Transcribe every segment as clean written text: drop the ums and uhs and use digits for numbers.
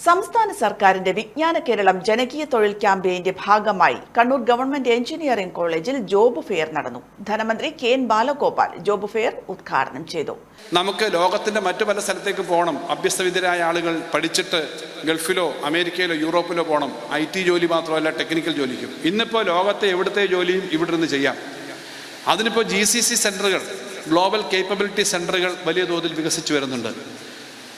സംസ്ഥാന സർക്കാരിന്റെ വിജ്ഞാന കേരളം ജനകീയ തൊഴിൽ ക്യാമ്പയിന്റെ ഭാഗമായി കണ്ണൂർ ഗവൺമെന്റ് എഞ്ചിനീയറിംഗ് കോളേജിൽ ജോബ് ഫെയർ നടന്നു. ധനമന്ത്രി കെ.എൻ. ബാലഗോപാൽ ജോബ് ഫെയർ ഉദ്ഘാടനം ചെയ്തു. നമുക്ക് ലോകത്തിന്റെ മറ്റു പല സ്ഥലത്തേക്ക് പോകണം. അഭ്യസ്തവിദ്യരായ ആളുകൾ പഠിച്ചിട്ട് ഗൾഫിലോ അമേരിക്കയിലോ യൂറോപ്പിലോ പോകണം. IT ജോലി മാത്രമല്ല, ടെക്നിക്കൽ ജോലിക്കും. ഇന്നിപ്പോൾ ലോകത്തെ എവിടുത്തെ ജോലിയും ഇവിടെ നിന്ന് ചെയ്യാം. അതിനിപ്പോൾ GCC സെന്ററുകൾ, ഗ്ലോബൽ കേപ്പബിലിറ്റി സെന്ററുകൾ വലിയ തോതിൽ വികസിച്ചു വരുന്നുണ്ട്.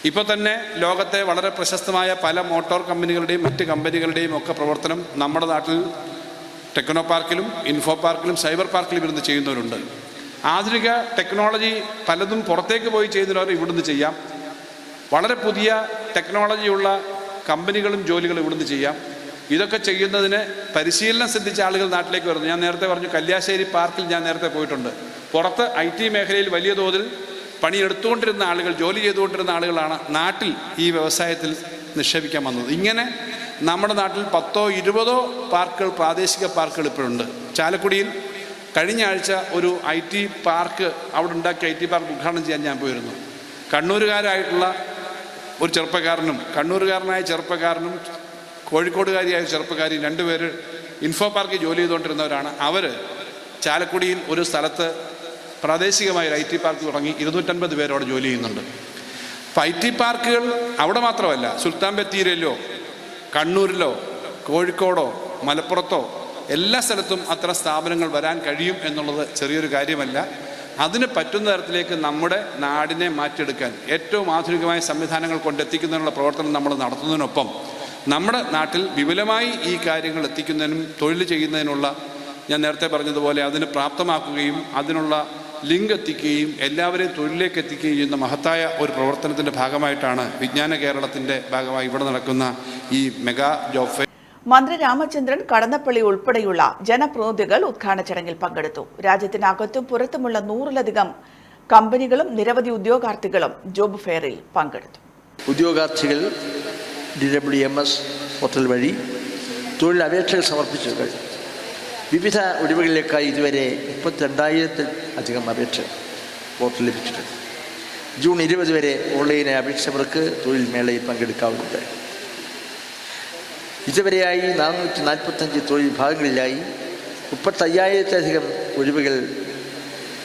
ഇപ്പോൾ തന്നെ ലോകത്തെ വളരെ പ്രശസ്തമായ പല മോട്ടോർ കമ്പനികളുടെയും മറ്റ് കമ്പനികളുടെയും ഒക്കെ പ്രവർത്തനം നമ്മുടെ നാട്ടിൽ ടെക്നോ പാർക്കിലും ഇൻഫോ പാർക്കിലും സൈബർ പാർക്കിലും ഇരുന്ന് ചെയ്യുന്നവരുണ്ട്. ആധുനിക ടെക്നോളജി പലതും പുറത്തേക്ക് പോയി ചെയ്യുന്നവർ ഇവിടുന്ന് ചെയ്യാം. വളരെ പുതിയ ടെക്നോളജിയുള്ള കമ്പനികളും ജോലികളും ഇവിടുന്ന് ചെയ്യാം. ഇതൊക്കെ ചെയ്യുന്നതിന് പരിശീലനം സിദ്ധിച്ച ആളുകൾ നാട്ടിലേക്ക് വരുന്നു. ഞാൻ നേരത്തെ പറഞ്ഞു, കല്യാശ്ശേരി പാർക്കിൽ ഞാൻ നേരത്തെ പോയിട്ടുണ്ട്. പുറത്ത് IT മേഖലയിൽ വലിയ തോതിൽ പണിയെടുത്തുകൊണ്ടിരുന്ന ആളുകൾ, ജോലി ചെയ്തുകൊണ്ടിരുന്ന ആളുകളാണ് നാട്ടിൽ ഈ വ്യവസായത്തിൽ നിക്ഷേപിക്കാൻ വന്നത്. ഇങ്ങനെ നമ്മുടെ നാട്ടിൽ 10ഓ 20ഓ പാർക്കുകൾ, പ്രാദേശിക പാർക്കുകൾ ഇപ്പോഴുണ്ട്. ചാലക്കുടിയിൽ കഴിഞ്ഞ ആഴ്ച ഒരു IT പാർക്ക്, അവിടെ ഉണ്ടാക്കിയ IT പാർക്ക് ഉദ്ഘാടനം ചെയ്യാൻ ഞാൻ പോയിരുന്നു. കണ്ണൂരുകാരായിട്ടുള്ള ഒരു ചെറുപ്പക്കാരനും കണ്ണൂരുകാരനായ ചെറുപ്പക്കാരനും കോഴിക്കോടുകാരിയായ ചെറുപ്പക്കാരിയും രണ്ടുപേര് ഇൻഫോ പാർക്കിൽ ജോലി ചെയ്തുകൊണ്ടിരുന്നവരാണ്. അവർ ചാലക്കുടിയിൽ ഒരു സ്ഥലത്ത് പ്രാദേശികമായ ഒരു IT പാർക്ക് തുടങ്ങി 250 പേരോടെ ജോലി ചെയ്യുന്നുണ്ട്. അപ്പോൾ IT പാർക്കുകൾ അവിടെ മാത്രമല്ല, സുൽത്താൻ ബത്തേരിയിലോ കണ്ണൂരിലോ കോഴിക്കോടോ മലപ്പുറത്തോ എല്ലാ സ്ഥലത്തും അത്തരം സ്ഥാപനങ്ങൾ വരാൻ കഴിയും എന്നുള്ളത് ചെറിയൊരു കാര്യമല്ല. അതിന് പറ്റുന്ന തരത്തിലേക്ക് നമ്മുടെ നാടിനെ മാറ്റിയെടുക്കാൻ ഏറ്റവും ആധുനികമായ സംവിധാനങ്ങൾ കൊണ്ടെത്തിക്കുന്നതിനുള്ള പ്രവർത്തനം നമ്മൾ നടത്തുന്നതിനൊപ്പം നമ്മുടെ നാട്ടിൽ വിപുലമായി ഈ കാര്യങ്ങൾ എത്തിക്കുന്നതിനും തൊഴിൽ ചെയ്യുന്നതിനുള്ള, ഞാൻ നേരത്തെ പറഞ്ഞതുപോലെ, അതിന് പ്രാപ്തമാക്കുകയും അതിനുള്ള ലിങ്ക് എത്തിക്കുകയും എല്ലാവരെയും തൊഴിലിലേക്ക് എത്തിക്കുകയും ചെയ്യുന്ന മഹത്തായ ഒരു പ്രവർത്തനത്തിൻ്റെ ഭാഗമായിട്ടാണ് വിജ്ഞാന കേരളത്തിൻ്റെ ഭാഗമായി ഇവിടെ നടക്കുന്ന ഈ മെഗാ ജോബ് ഫെയർ. മന്ത്രി രാമചന്ദ്രൻ കടന്നപ്പള്ളി ഉൾപ്പെടെയുള്ള ജനപ്രതിനിധികൾ ഉദ്ഘാടന ചടങ്ങിൽ പങ്കെടുത്തു. രാജ്യത്തിനകത്തും പുറത്തുമുള്ള 100-ലധികം കമ്പനികളും നിരവധി ഉദ്യോഗാർത്ഥികളും ജോബ് ഫെയറിൽ പങ്കെടുത്തു. ഉദ്യോഗാർത്ഥികൾ DWMS പോർട്ടൽ വഴി തൊഴിൽ അപേക്ഷകൾ സമർപ്പിച്ചു കഴിഞ്ഞു. വിവിധ ഒഴിവുകളിലേക്കായി ഇതുവരെ 32,000-ൽ-അധികം അപേക്ഷ പോർട്ടൽ ലഭിച്ചിട്ടുണ്ട്. ജൂൺ 20 വരെ ഓൺലൈനായി അപേക്ഷകർക്ക് തൊഴിൽ മേളയിൽ പങ്കെടുക്കാവുന്നതാണ്. ഇതുവരെയായി 445 തൊഴിൽ വിഭാഗങ്ങളിലായി 35,000-ലധികം ഒഴിവുകൾ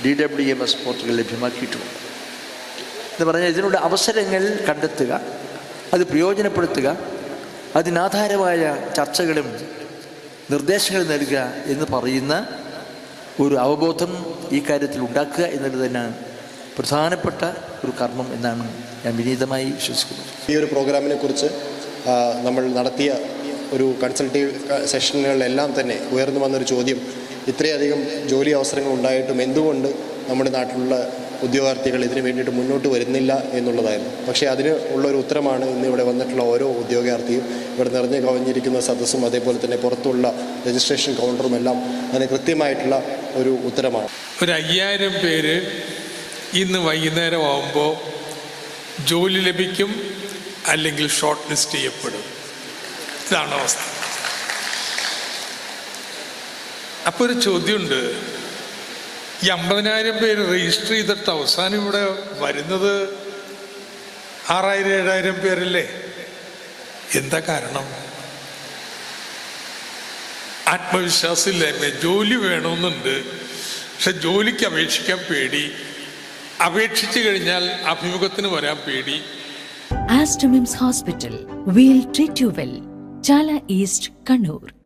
DWMS പോർട്ടലുകൾ ലഭ്യമാക്കിയിട്ടുണ്ട്. എന്ന് പറഞ്ഞാൽ ഇതിനുള്ള അവസരങ്ങൾ കണ്ടെത്തുക, അത് പ്രയോജനപ്പെടുത്തുക, അതിനാധാരമായ ചർച്ചകളും നിർദ്ദേശങ്ങൾ നൽകുക എന്ന് പറയുന്ന ഒരു അവബോധം ഈ കാര്യത്തിൽ ഉണ്ടാക്കുക എന്നുള്ളത് തന്നെ പ്രധാനപ്പെട്ട ഒരു കർമ്മം എന്നാണ് ഞാൻ വിനീതമായി വിശ്വസിക്കുന്നത്. ഈ ഒരു പ്രോഗ്രാമിനെ കുറിച്ച് നമ്മൾ നടത്തിയ ഒരു കൺസൾട്ടീവ് സെഷനുകളിലെല്ലാം തന്നെ ഉയർന്നു വന്നൊരു ചോദ്യം, ഇത്രയധികം ജോലി അവസരങ്ങൾ ഉണ്ടായിട്ടും എന്തുകൊണ്ട് നമ്മുടെ നാട്ടിലുള്ള ഉദ്യോഗാർത്ഥികൾ ഇതിനു വേണ്ടിയിട്ട് മുന്നോട്ട് വരുന്നില്ല എന്നുള്ളതായിരുന്നു. പക്ഷേ അതിന് ഉള്ളൊരു ഉത്തരമാണ് ഇന്ന് ഇവിടെ വന്നിട്ടുള്ള ഓരോ ഉദ്യോഗാർത്ഥിയും, ഇവിടെ നിറഞ്ഞു കവിഞ്ഞിരിക്കുന്ന സദസ്സും അതേപോലെ തന്നെ പുറത്തുള്ള രജിസ്ട്രേഷൻ കൗണ്ടറും എല്ലാം അതിന് കൃത്യമായിട്ടുള്ള ഒരു ഉത്തരമാണ്. ഒരു 5000 പേര് ഇന്ന് വൈകുന്നേരം ആകുമ്പോൾ ജോലി ലഭിക്കും, അല്ലെങ്കിൽ ഷോർട്ട് ലിസ്റ്റ് ചെയ്യപ്പെടും. ഇതാണ് അവസ്ഥ. അപ്പോൾ ഒരു ചോദ്യമുണ്ട്, ഈ 50,000 പേര് രജിസ്റ്റർ ചെയ്തിട്ട് അവസാനം ഇവിടെ വരുന്നത് 6,000-7,000 പേരല്ലേ? എന്താ കാരണം? ആത്മവിശ്വാസമില്ലായ്മ. ജോലി വേണമെന്നുണ്ട്, പക്ഷെ ജോലിക്ക് അപേക്ഷിക്കാൻ പേടി, അപേക്ഷിച്ചു കഴിഞ്ഞാൽ അഭിമുഖത്തിന് വരാൻ പേടി. Aster MIMS hospital, we'll treat you well. Chala east, Kannur.